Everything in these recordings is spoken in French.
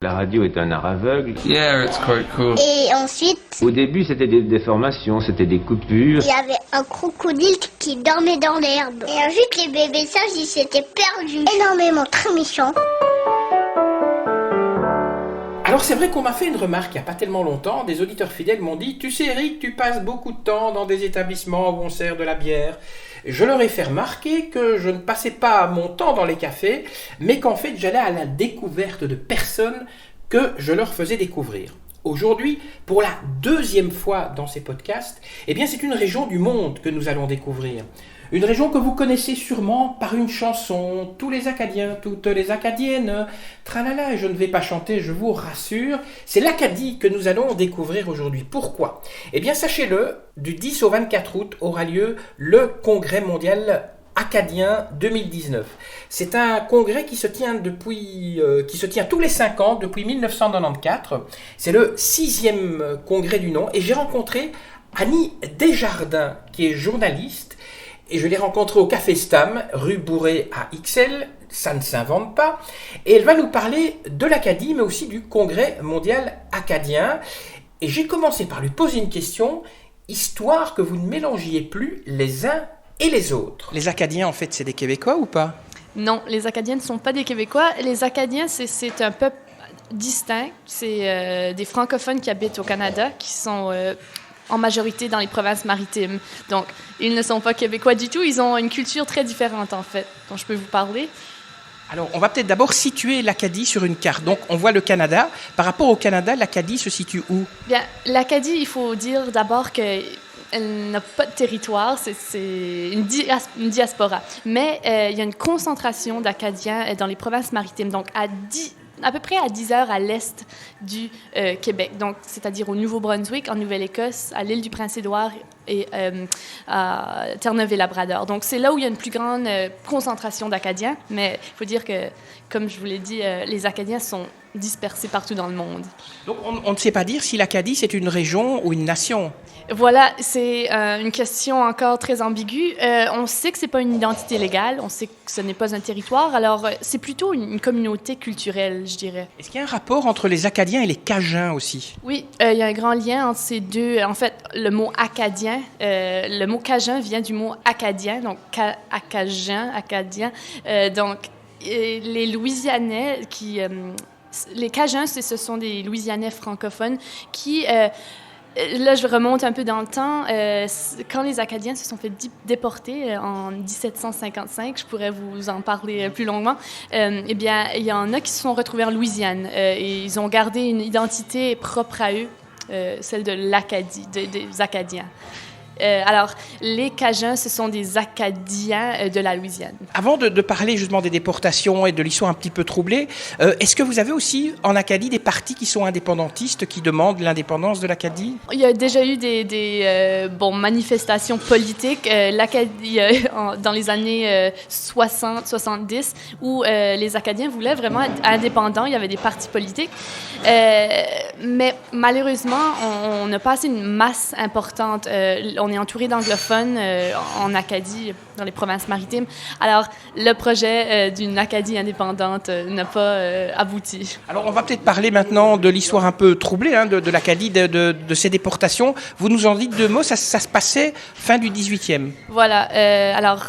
La radio est un art aveugle. Yeah, it's quite cool. Et ensuite, Au début, c'était des déformations, c'était des coupures. il y avait un crocodile qui dormait dans l'herbe. Et ensuite, les bébés sages, ils s'étaient perdus. Énormément, très méchants. Alors c'est vrai qu'on m'a fait une remarque il n'y a pas tellement longtemps, des auditeurs fidèles m'ont dit « Tu sais Eric, tu passes beaucoup de temps dans des établissements où on sert de la bière ». Je leur ai fait remarquer que je ne passais pas mon temps dans les cafés, mais qu'en fait j'allais à la découverte de personnes que je leur faisais découvrir. Aujourd'hui, pour la deuxième fois dans ces podcasts, eh bien c'est une région du monde que nous allons découvrir. Une région que vous connaissez sûrement par une chanson, tous les Acadiens, toutes les Acadiennes, tralala, je ne vais pas chanter, je vous rassure, c'est l'Acadie que nous allons découvrir aujourd'hui. Pourquoi ? Eh bien sachez-le, du 10 au 24 août aura lieu le Congrès mondial acadien 2019. C'est un congrès qui se tient tous les 5 ans, depuis 1994. C'est le 6e congrès du nom et j'ai rencontré Annie Desjardins, qui est journaliste. Et je l'ai rencontrée au Café Stam, rue Bourré à Ixelles, ça ne s'invente pas. Et elle va nous parler de l'Acadie, mais aussi du Congrès mondial acadien. Et j'ai commencé par lui poser une question, histoire que vous ne mélangiez plus les uns et les autres. Les Acadiens, en fait, c'est des Québécois ou pas ? Non, les Acadiens ne sont pas des Québécois. Les Acadiens, c'est un peuple distinct. C'est des francophones qui habitent au Canada, qui sont en majorité dans les provinces maritimes. Donc, ils ne sont pas québécois du tout. Ils ont une culture très différente, en fait, dont je peux vous parler. Alors, on va peut-être d'abord situer l'Acadie sur une carte. Donc, on voit le Canada. Par rapport au Canada, l'Acadie se situe où ? Bien, l'Acadie, il faut dire d'abord qu'elle n'a pas de territoire, c'est une diaspora. Mais il y a une concentration d'Acadiens dans les provinces maritimes, donc à peu près à 10 heures à l'est du Québec, donc c'est-à-dire au Nouveau-Brunswick, en Nouvelle-Écosse, à l'île du Prince-Édouard et à Terre-Neuve-et-Labrador. Donc c'est là où il y a une plus grande concentration d'Acadiens, mais il faut dire que, comme je vous l'ai dit, les Acadiens sont dispersés partout dans le monde. Donc on ne sait pas dire si l'Acadie c'est une région ou une nation. Voilà, c'est une question encore très ambiguë. On sait que c'est pas une identité légale, on sait que ce n'est pas un territoire, alors c'est plutôt une communauté culturelle, je dirais. Est-ce qu'il y a un rapport entre les Acadiens et les Cajuns aussi ? Oui, il y a un grand lien entre ces deux. En fait, le mot acadien, le mot cajun vient du mot acadien, donc acadien. Donc, les Louisianais les Cajuns, ce sont des Louisianais francophones qui... là, je remonte un peu dans le temps. Quand les Acadiens se sont fait déporter en 1755, je pourrais vous en parler plus longuement, eh bien, il y en a qui se sont retrouvés en Louisiane et ils ont gardé une identité propre à eux, celle de l'Acadie, des Acadiens. Alors, les Cajuns, ce sont des Acadiens de la Louisiane. Avant de parler justement des déportations et de l'histoire un petit peu troublée, est-ce que vous avez aussi en Acadie des partis qui sont indépendantistes, qui demandent l'indépendance de l'Acadie ? Il y a déjà eu des manifestations politiques l'Acadie, dans les années 60-70 où les Acadiens voulaient vraiment être indépendants. Il y avait des partis politiques. Mais malheureusement, on n'a pas assez une masse importante. On est entouré d'anglophones en Acadie, dans les provinces maritimes. Alors, le projet d'une Acadie indépendante n'a pas abouti. Alors, on va peut-être parler maintenant de l'histoire un peu troublée de l'Acadie, de ces déportations. Vous nous en dites 2 mots, ça se passait fin du 18e. Voilà. Alors,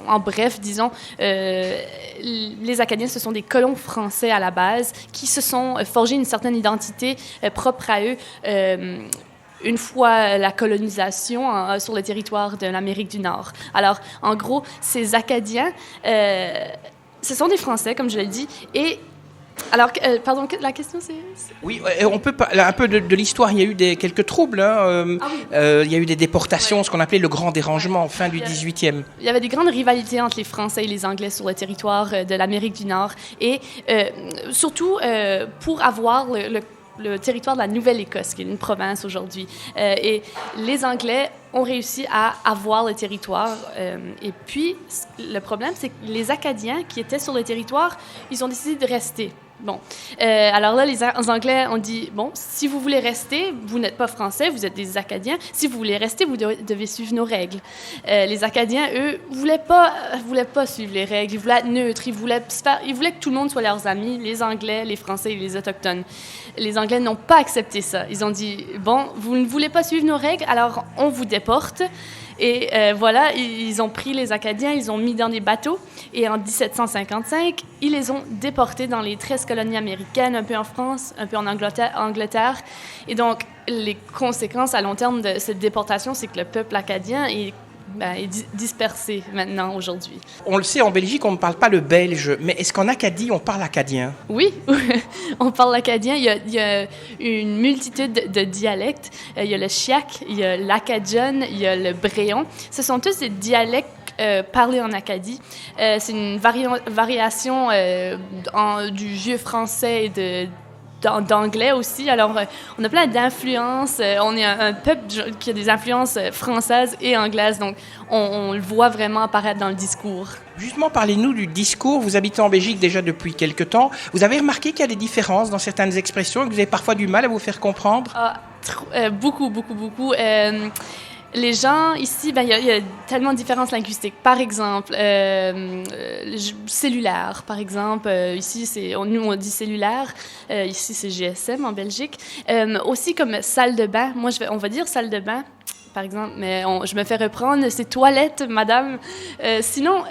en bref, disons, les Acadiens, ce sont des colons français à la base qui se sont forgés une certaine identité propre à eux une fois la colonisation sur le territoire de l'Amérique du Nord. Alors, en gros, ces Acadiens, ce sont des Français, comme je l'ai dit, et... Alors, pardon, la question c'est... Oui, on peut parler un peu de l'histoire. Il y a eu quelques troubles. Il y a eu des déportations, ce qu'on appelait le grand dérangement, fin du 18e. Il y avait des grandes rivalités entre les Français et les Anglais sur le territoire de l'Amérique du Nord. Et surtout, pour avoir le territoire de la Nouvelle-Écosse, qui est une province aujourd'hui. Et les Anglais ont réussi à avoir le territoire. Et puis, le problème, c'est que les Acadiens qui étaient sur le territoire, ils ont décidé de rester. Bon. Alors là, les Anglais ont dit, bon, si vous voulez rester, vous n'êtes pas français, vous êtes des Acadiens. Si vous voulez rester, vous devez suivre nos règles. Les Acadiens, eux, voulaient pas suivre les règles. Ils voulaient être neutres. Ils voulaient que tout le monde soit leurs amis, les Anglais, les Français et les Autochtones. Les Anglais n'ont pas accepté ça. Ils ont dit, bon, vous ne voulez pas suivre nos règles, alors on vous déporte. Et voilà, ils ont pris les Acadiens, ils ont mis dans des bateaux. Et en 1755, ils les ont déportés dans les 13 colonies américaines, un peu en France, un peu en Angleterre. Et donc, les conséquences à long terme de cette déportation, c'est que le peuple acadien est dispersé maintenant, aujourd'hui. On le sait, en Belgique, on ne parle pas le belge, mais est-ce qu'en Acadie, on parle acadien? Oui, on parle acadien. Il y a une multitude de dialectes. Il y a le chiac, il y a l'acadian, il y a le bréon. Ce sont tous des dialectes parlés en Acadie. C'est une variation du vieux français et d'anglais aussi. Alors, on a plein d'influences. On est un peuple qui a des influences françaises et anglaises. Donc, on le voit vraiment apparaître dans le discours. Justement, parlez-nous du discours. Vous habitez en Belgique déjà depuis quelque temps. Vous avez remarqué qu'il y a des différences dans certaines expressions et que vous avez parfois du mal à vous faire comprendre? Beaucoup. Les gens ici, il y a tellement de différences linguistiques. Par exemple, cellulaire, par exemple. Ici, nous, on dit cellulaire. Ici, c'est GSM en Belgique. Aussi comme salle de bain. Moi, on va dire salle de bain, par exemple, mais je me fais reprendre, c'est toilette, madame. Sinon,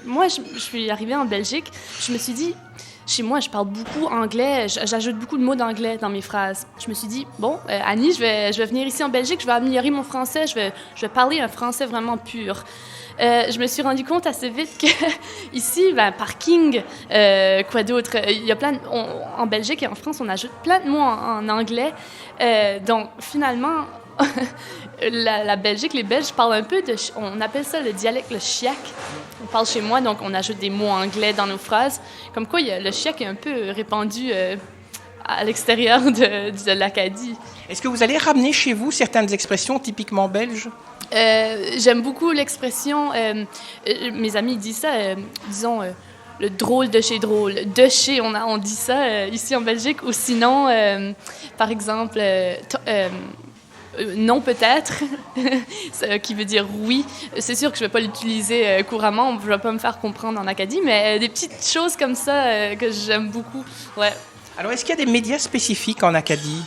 moi, je suis arrivée en Belgique, je me suis dit, chez moi, je parle beaucoup anglais, j'ajoute beaucoup de mots d'anglais dans mes phrases. Je me suis dit, bon, Annie, je vais venir ici en Belgique, je vais améliorer mon français, je vais parler un français vraiment pur. Je me suis rendu compte assez vite que ici, parking, quoi d'autre, il y a en Belgique et en France, on ajoute plein de mots en anglais. Donc, finalement, la Belgique, les Belges parlent un peu on appelle ça le dialecte, le chiac. On parle chez moi, donc on ajoute des mots anglais dans nos phrases. Comme quoi, le chiac est un peu répandu à l'extérieur de l'Acadie. Est-ce que vous allez ramener chez vous certaines expressions typiquement belges? J'aime beaucoup l'expression, mes amis disent ça, disons... le drôle de chez drôle. De chez, on dit ça ici en Belgique. Ou sinon, par exemple, non peut-être, qui veut dire oui. C'est sûr que je ne vais pas l'utiliser couramment, je ne vais pas me faire comprendre en Acadie, mais des petites choses comme ça que j'aime beaucoup. Ouais. Alors, est-ce qu'il y a des médias spécifiques en Acadie?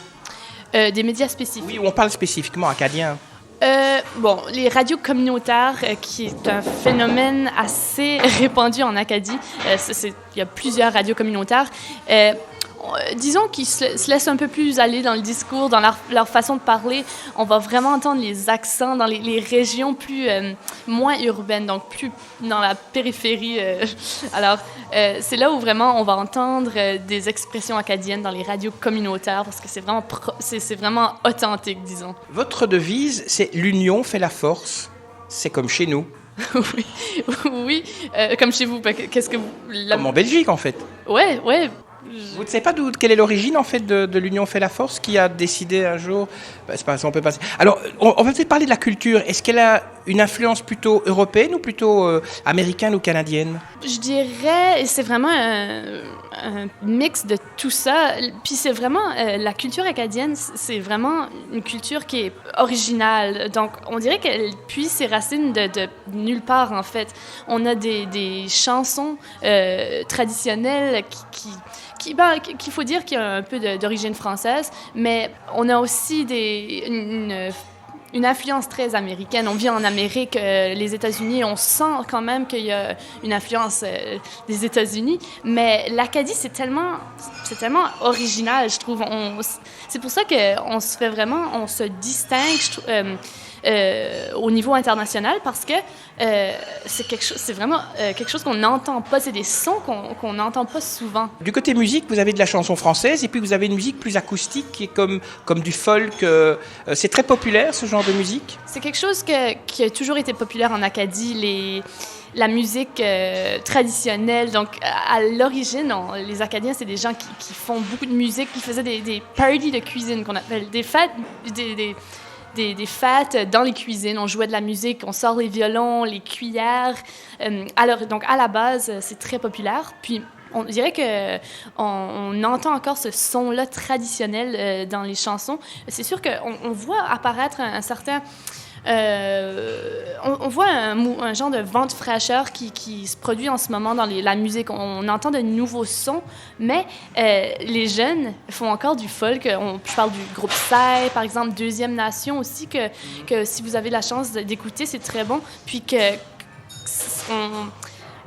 Des médias spécifiques? Oui, où on parle spécifiquement acadien. Les radios communautaires, qui est un phénomène assez répandu en Acadie. Il y a plusieurs radios communautaires. Disons qu'ils se laissent un peu plus aller dans le discours, dans leur façon de parler. On va vraiment entendre les accents dans les régions moins urbaines, donc plus dans la périphérie. Alors, c'est là où vraiment on va entendre des expressions acadiennes dans les radios communautaires parce que c'est vraiment authentique, disons. Votre devise, c'est « L'union fait la force ». C'est comme chez nous. Oui, comme chez vous. Qu'est-ce que vous... Comme en Belgique, en fait. Ouais. Vous ne savez pas quelle est l'origine en fait de l'Union fait la force, qui a décidé un jour. C'est pas ça, on peut passer. Alors, on va peut-être parler de la culture. Est-ce qu'elle a une influence plutôt européenne ou plutôt américaine ou canadienne? Je dirais, c'est vraiment un mix de tout ça. Puis c'est vraiment la culture acadienne, c'est vraiment une culture qui est originale. Donc, on dirait qu'elle puise ses racines de nulle part en fait. On a des chansons traditionnelles qu'il faut dire qu'il y a un peu d'origine française, mais on a aussi une influence très américaine. On vit en Amérique, les États-Unis, on sent quand même qu'il y a une influence des États-Unis, mais l'Acadie, c'est tellement original, je trouve. C'est pour ça qu'on se distingue, au niveau international, parce que c'est vraiment quelque chose qu'on n'entend pas. C'est des sons qu'on n'entend pas souvent. Du côté musique, vous avez de la chanson française et puis vous avez une musique plus acoustique qui est comme du folk. C'est très populaire, ce genre de musique? C'est quelque chose qui a toujours été populaire en Acadie. La musique traditionnelle. Donc, à l'origine, les Acadiens, c'est des gens qui font beaucoup de musique, qui faisaient des parties de cuisine, qu'on appelle des fêtes, des fêtes dans les cuisines. On jouait de la musique, on sort les violons, les cuillères. Alors, donc, à la base, c'est très populaire. Puis, On dirait que on entend encore ce son-là traditionnel dans les chansons. C'est sûr qu'on voit apparaître un certain... on voit un genre de vent de fraîcheur qui se produit en ce moment dans la musique. On entend de nouveaux sons, mais les jeunes font encore du folk. Je parle du groupe Psy, par exemple, Deuxième Nation aussi, que si vous avez la chance d'écouter, c'est très bon. Puis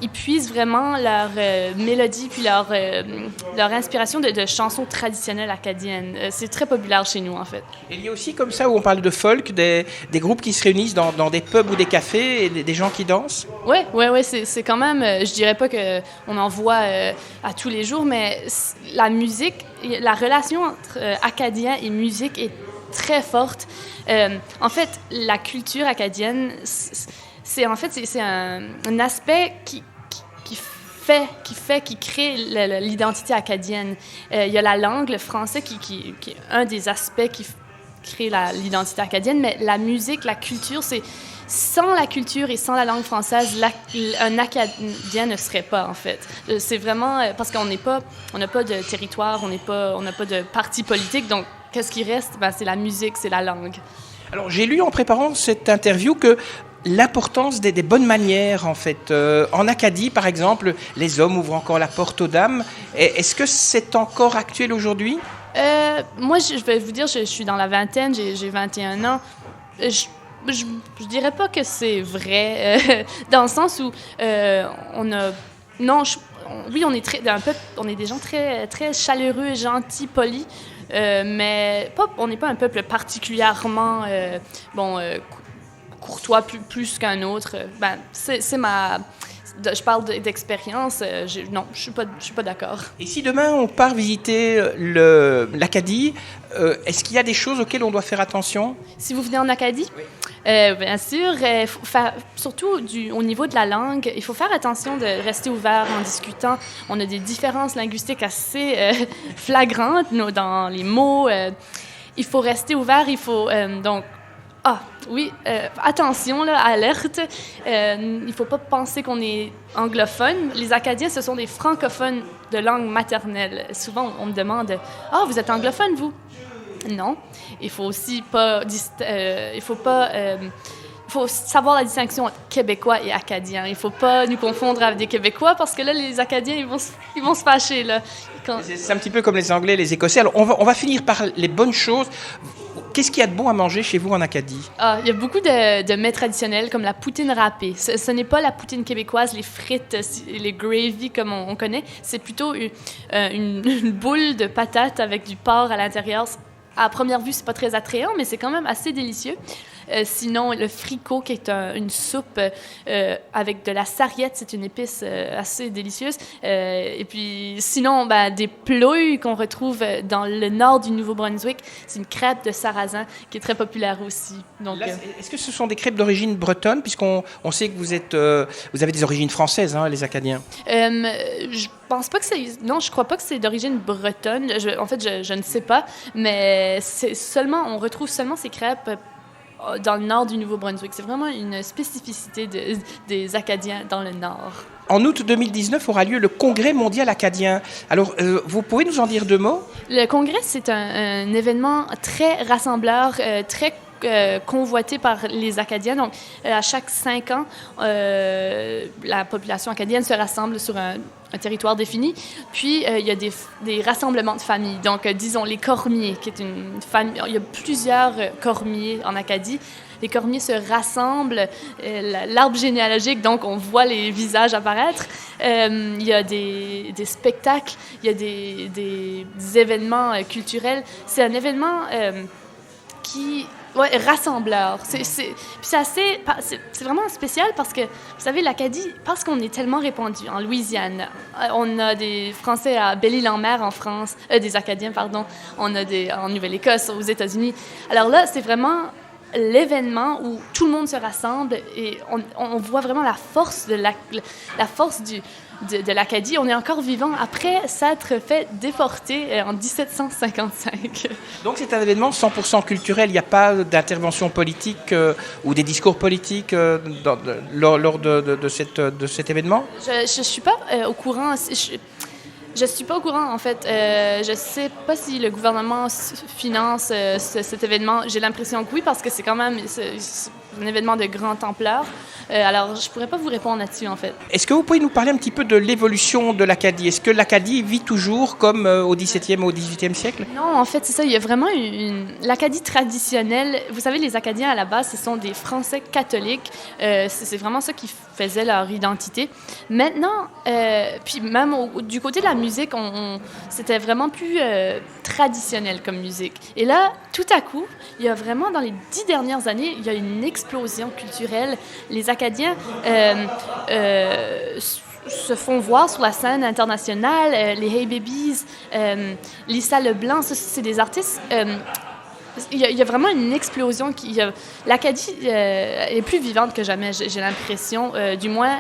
ils puisent vraiment leur mélodie puis leur inspiration de chansons traditionnelles acadiennes. C'est très populaire chez nous, en fait. Il y a aussi, comme ça, où on parle de folk, des groupes qui se réunissent dans des pubs ou des cafés, et des gens qui dansent? Oui, c'est quand même... je dirais pas qu'on en voit à tous les jours, mais la musique, la relation entre Acadien et musique est très forte. En fait, la culture acadienne... C'est un aspect qui crée l'identité acadienne. Il y a la langue, le français, qui est un des aspects qui crée l'identité acadienne, mais la musique, la culture, sans la culture et sans la langue française, un Acadien ne serait pas, en fait. C'est vraiment... parce qu'on n'a pas de territoire, on n'a pas de parti politique, donc qu'est-ce qui reste? C'est la musique, c'est la langue. Alors, j'ai lu en préparant cette interview que l'importance des bonnes manières, en fait. En Acadie, par exemple, les hommes ouvrent encore la porte aux dames. Est-ce que c'est encore actuel aujourd'hui? Moi, je vais vous dire, je suis dans la vingtaine, j'ai 21 ans. Je dirais pas que c'est vrai, dans le sens où on a... Non, oui, on est des gens très, très chaleureux, gentils, polis, mais on n'est pas un peuple particulièrement... courtois plus qu'un autre. C'est ma... Je parle d'expérience. Non, je suis pas d'accord. Et si demain on part visiter l'Acadie, est-ce qu'il y a des choses auxquelles on doit faire attention? Si vous venez en Acadie? Oui. Bien sûr, surtout au niveau de la langue, il faut faire attention de rester ouvert en discutant. On a des différences linguistiques assez flagrantes dans les mots. Il faut rester ouvert, il faut... attention, là, alerte. Il ne faut pas penser qu'on est anglophone. Les Acadiens, ce sont des francophones de langue maternelle. Souvent, on me demande « Ah, vous êtes anglophone, vous? » Non. Il faut aussi pas... il faut savoir la distinction entre Québécois et Acadiens. Il ne faut pas nous confondre avec des Québécois parce que là, les Acadiens, ils vont se fâcher, là. C'est un petit peu comme les Anglais, les Écossais. Alors, on va finir par les bonnes choses. Qu'est-ce qu'il y a de bon à manger chez vous en Acadie? Il y a beaucoup de mets traditionnels comme la poutine râpée. Ce n'est pas la poutine québécoise, les frites, les gravy comme on connaît. C'est plutôt une boule de patates avec du porc à l'intérieur. À première vue, c'est pas très attrayant, mais c'est quand même assez délicieux. Sinon, le fricot, qui est une soupe avec de la sarriette, c'est une épice assez délicieuse. Et puis, sinon, des plouilles qu'on retrouve dans le nord du Nouveau-Brunswick, c'est une crêpe de sarrasin qui est très populaire aussi. Donc, là, est-ce que ce sont des crêpes d'origine bretonne, puisqu'on sait que vous avez des origines françaises, hein, les Acadiens? Je pense pas que c'est... Non, je crois pas que c'est d'origine bretonne. Je ne sais pas, mais on retrouve seulement ces crêpes dans le nord du Nouveau-Brunswick. C'est vraiment une spécificité des Acadiens dans le nord. En août 2019 aura lieu le Congrès mondial acadien. Alors, vous pouvez nous en dire deux mots? Le Congrès, c'est un événement très rassembleur, très convoité par les Acadiens. Donc, à chaque 5 ans, la population acadienne se rassemble sur un territoire défini. Puis, il y a des rassemblements de familles. Donc, disons, les Cormiers, qui est une famille... Il y a plusieurs Cormiers en Acadie. Les Cormiers se rassemblent, l'arbre généalogique, donc on voit les visages apparaître. Il y a des spectacles, il y a des événements culturels. C'est un événement rassembleur. C'est vraiment spécial parce que, vous savez, l'Acadie, parce qu'on est tellement répandu en Louisiane, on a des Français à Belle-Île-en-Mer en France, des Acadiens, pardon, on a en Nouvelle-Écosse, aux États-Unis. Alors là, c'est vraiment l'événement où tout le monde se rassemble et on voit vraiment la force de l'Acadie. On est encore vivant après s'être fait déporter en 1755. Donc c'est un événement 100% culturel, il n'y a pas d'intervention politique ou des discours politiques lors de cet événement? Je ne suis pas au courant. Je suis pas au courant, en fait. Je sais pas si le gouvernement finance cet événement. J'ai l'impression que oui, parce que c'est quand même c'est un événement de grande ampleur. Alors, je pourrais pas vous répondre là-dessus, en fait. Est-ce que vous pouvez nous parler un petit peu de l'évolution de l'Acadie? Est-ce que l'Acadie vit toujours comme au XVIIe ou au XVIIIe siècle? Non, en fait, c'est ça. Il y a vraiment l'Acadie traditionnelle. Vous savez, les Acadiens, à la base, ce sont des Français catholiques. C'est vraiment ça qui faisait leur identité. Maintenant, puis même du côté de la musique, c'était vraiment plus traditionnel comme musique. Et là, tout à coup, il y a vraiment, dans les 10 dernières années, il y a une explosion culturelle. Les Acadiens se font voir sur la scène internationale. Les Hey Babies, Lisa Leblanc, ça, c'est des artistes... Il y a vraiment une explosion. L'Acadie est plus vivante que jamais, j'ai l'impression, du moins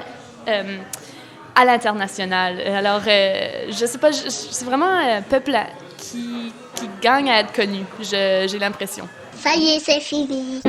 à l'international. Alors, je sais pas, c'est vraiment un peuple qui gagne à être connu, j'ai l'impression. Ça y est, c'est fini.